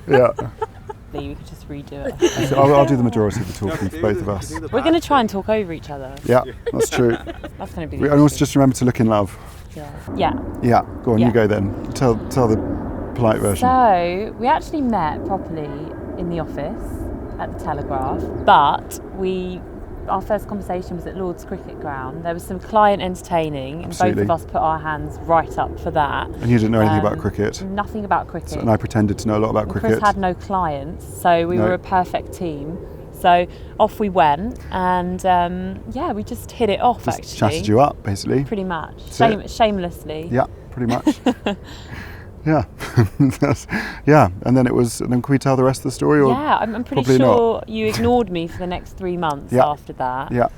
Yeah. We could just redo it. So I'll do the majority of the talking for both of us. We're going to try and talk over each other. Yeah, that's true. That's going to be. And also just remember to look in love. Yeah. Yeah. Go on, Yeah. you go then. Tell the polite version. So we actually met properly in the office at the Telegraph, but our first conversation was at Lord's Cricket Ground. There was some client entertaining, and Absolutely. both of us put our hands right up for that. And you didn't know anything about cricket? Nothing about cricket. And I pretended to know a lot about And cricket. Chris had no clients, so we were a perfect team. So off we went, and we just hit it off. Just actually chatted you up, basically. Pretty much, shamelessly. Yeah, pretty much. Yeah, yeah. And then can we tell the rest of the story? Or yeah, I'm pretty sure you ignored me for the next 3 months after that. Yeah,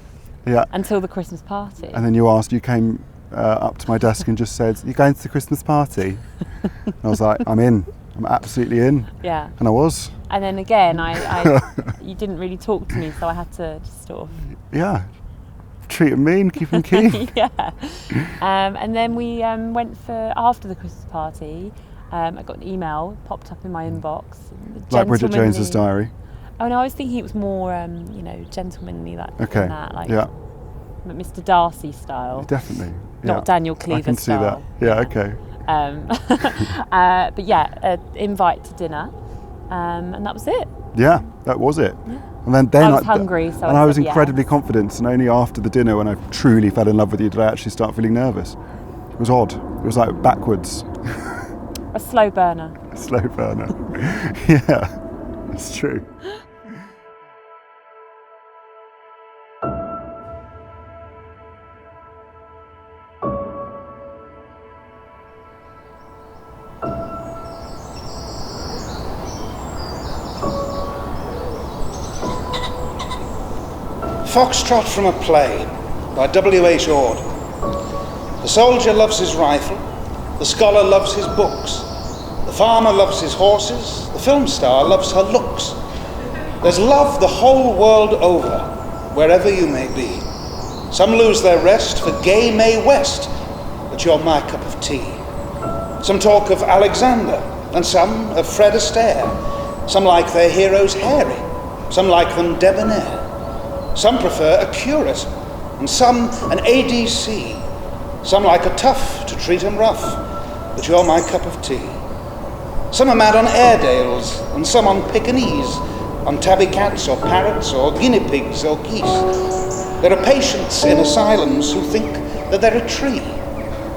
yeah. Until the Christmas party. And then you came up to my desk and just said, "You going to the Christmas party?" And I was like, "I'm in. I'm absolutely in." Yeah. And I was. And then again, you didn't really talk to me, so I had to just sort of. Yeah. Treat them mean, keep them keen. Yeah. And then we went for after the Christmas party. I got an email popped up in my inbox. Like Bridget Jones's diary. Oh no, I was thinking it was more, gentlemanly than that, like Mr. Darcy style. Definitely. Not Daniel Cleaver I can style. see that. Yeah, okay. But invite to dinner, and that was it. Yeah, that was it. Yeah. And then I was hungry, so I was said incredibly yes. confident, and only after the dinner, when I truly fell in love with you, did I actually start feeling nervous. It was odd. It was like backwards. A slow burner. A slow burner. Yeah, it's true. Foxtrot from a Play by W.H. Ord. The soldier loves his rifle, the scholar loves his books, the farmer loves his horses, the film star loves her looks. There's love the whole world over, wherever you may be. Some lose their rest for gay Mae West, but you're my cup of tea. Some talk of Alexander, and some of Fred Astaire. Some like their heroes hairy, some like them debonair. Some prefer a curate, and some an ADC. Some like a tough to treat 'em rough, but you're my cup of tea. Some are mad on Airedales, and some on Pekingese, on tabby cats or parrots or guinea pigs or geese. There are patients in asylums who think that they're a tree.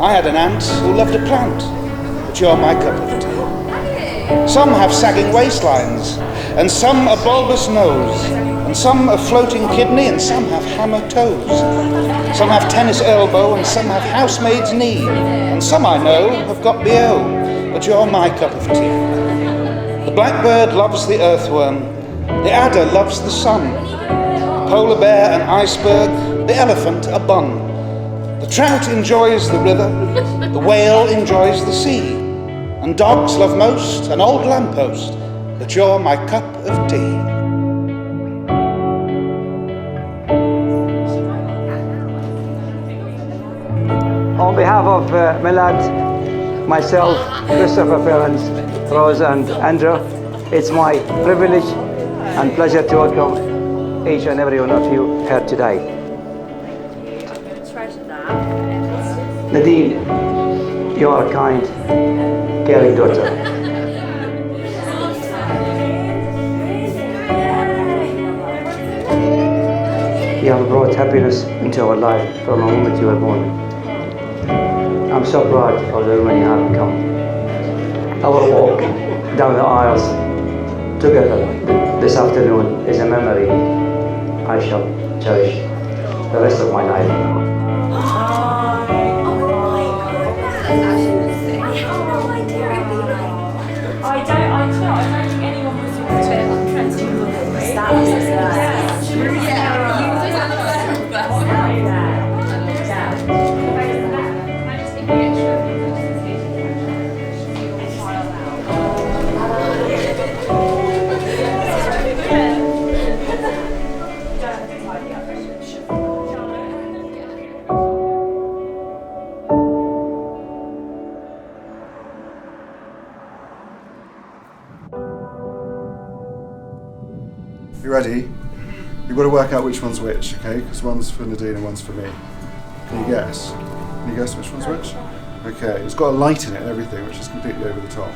I had an aunt who loved a plant, but you're my cup of tea. Some have sagging waistlines, and some a bulbous nose, and some a floating kidney, and some have hammer toes. Some have tennis elbow, and some have housemaid's knee, and some I know have got BO, but you're my cup of tea. The blackbird loves the earthworm, the adder loves the sun, the polar bear an iceberg, the elephant a bun. The trout enjoys the river, the whale enjoys the sea, and dogs love most an old lamppost, but you're my cup of tea. On behalf of my lad, myself, Christopher, parents, Rose and Andrew, it's my privilege and pleasure to welcome each and every one of you here today. Nadine, you are a kind, caring daughter. You have brought happiness into our life from the moment you were born. I'm so proud of the woman you have become. Our walk down the aisles together this afternoon is a memory I shall cherish the rest of my life. I don't think anyone was You ready? You've got to work out which one's which, okay? Because one's for Nadine and one's for me. Can you guess? Can you guess which one's which? Okay, it's got a light in it and everything, which is completely over the top.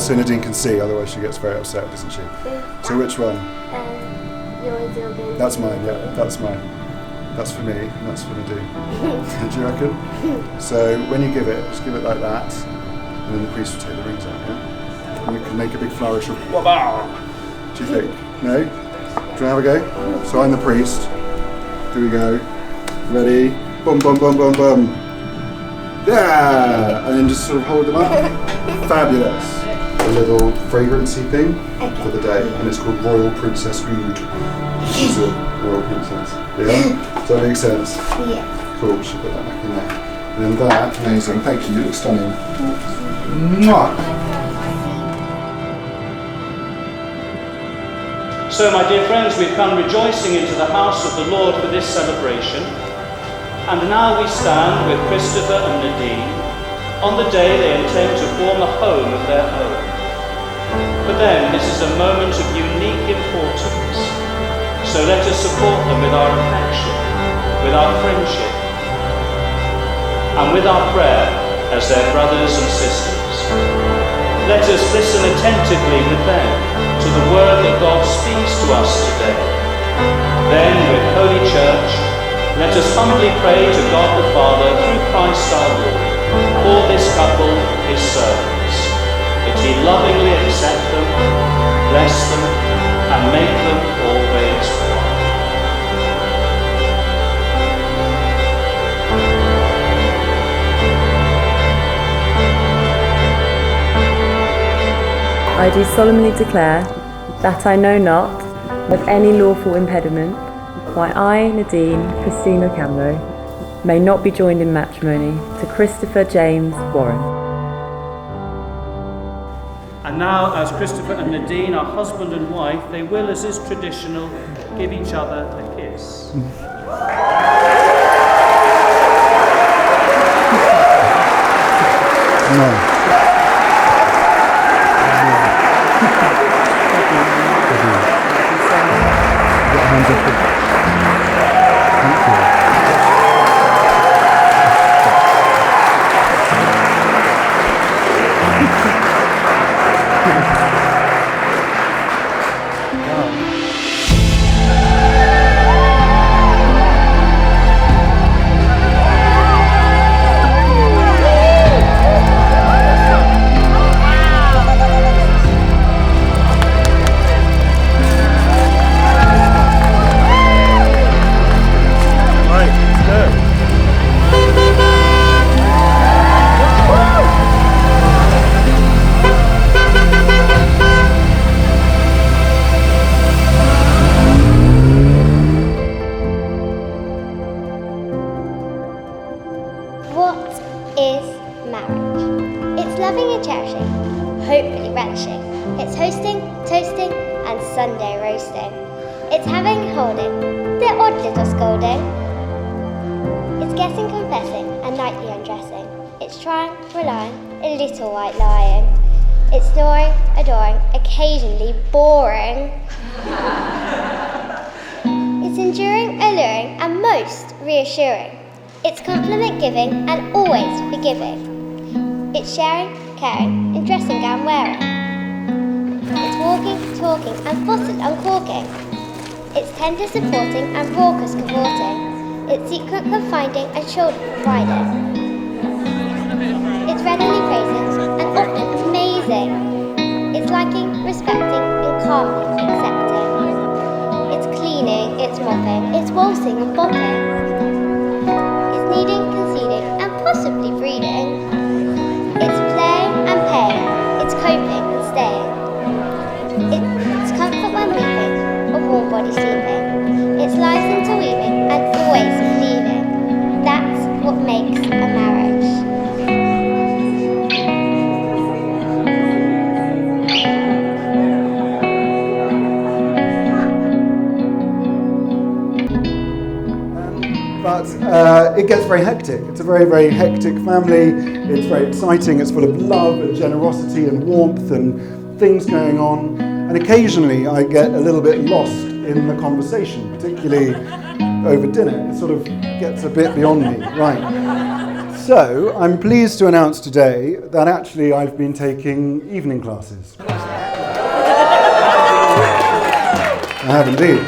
So Nadine can see, otherwise she gets very upset, doesn't she? So which one? Yours will be. That's mine, yeah, that's mine. That's for me, and that's for Nadine. Do you reckon? So when you give it, just give it like that, and then the priest will take the rings out, yeah? And you can make a big flourish of "Wabah!" Do you think? No? Do you want to have a go? So I'm the priest. Here we go. Ready? Bum, bum, bum, bum, bum. Yeah! And then just sort of hold them up. Fabulous. A little fragrancy thing for the day, and it's called Royal Princess Oud. She's a royal princess. Yeah? Does that make sense? Yeah. Cool, we should put that back in there. And then that, amazing. Thank you, you look stunning. Mwah! So, my dear friends, we've come rejoicing into the house of the Lord for this celebration. And now we stand with Christopher and Nadine on the day they intend to form a home of their own. For them, this is a moment of unique importance. So let us support them with our affection, with our friendship, and with our prayer as their brothers and sisters. Let us listen attentively with them to the word that God speaks to us today. Then, with Holy Church, let us humbly pray to God the Father through Christ our Lord, for this couple, his servants, that he lovingly accept them, bless them, and make them always one. I do solemnly declare that I know not of any lawful impediment why I, Nadine Christina Camro, may not be joined in matrimony to Christopher James Warren. And now, as Christopher and Nadine are husband and wife, they will, as is traditional, give each other a kiss. No. It's compliment giving and always forgiving. It's sharing, caring, in dressing gown wearing. It's walking, talking and faucet uncorking. It's tender supporting and raucous cavorting. It's secret confiding and shoulder providing. It's readily praising and often amazing. It's liking, respecting and calmly accepting. It's cleaning, it's mopping, it's waltzing and bopping. Needing, conceding, and possibly breeding. It's playing and paying, it's coping and staying. It's comfort when weeping, a warm body sleeping. It's lies into weaving and always believing. That's what makes a marriage. But it gets very hectic. It's a very, very hectic family. It's very exciting. It's full of love and generosity and warmth and things going on. And And occasionally I get a little bit lost in the conversation, particularly over dinner. It sort of gets a bit beyond me. Right. So I'm pleased to announce today that actually I've been taking evening classes. I have indeed.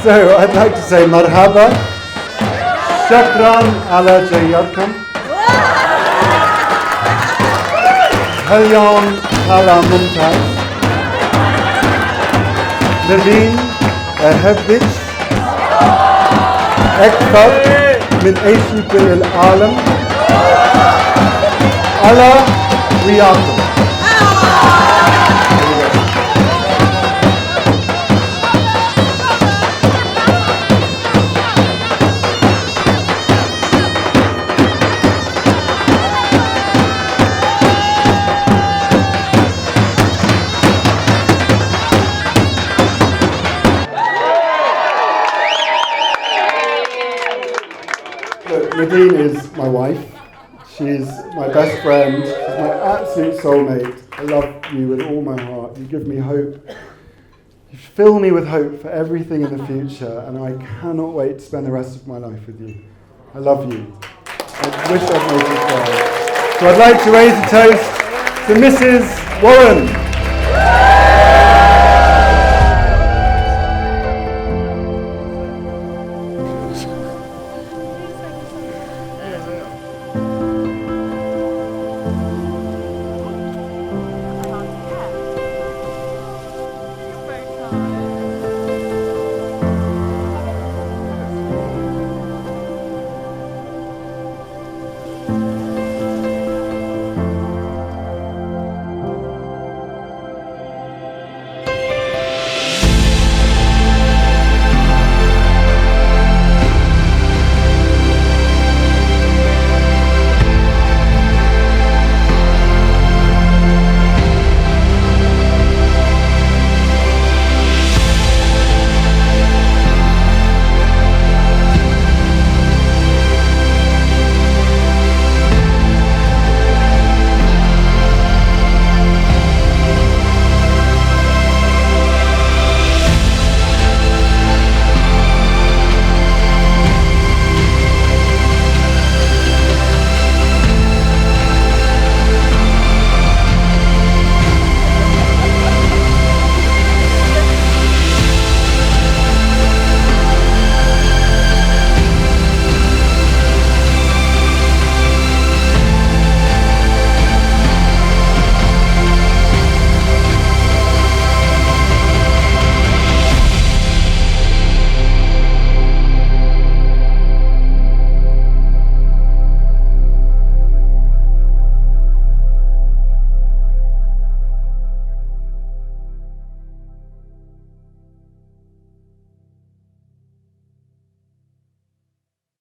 So I'd like to say marhaba, shukran ala jayyarkam, halyon ala mumtaz, Nadine أحبك أكثر من أي شيء في العالم على رياضة. Nadine is my wife. She's my best friend. She's my absolute soulmate. I love you with all my heart. You give me hope. You fill me with hope for everything in the future, and I cannot wait to spend the rest of my life with you. I love you. I wish I'd made you cry. So I'd like to raise a toast to Mrs. Warren.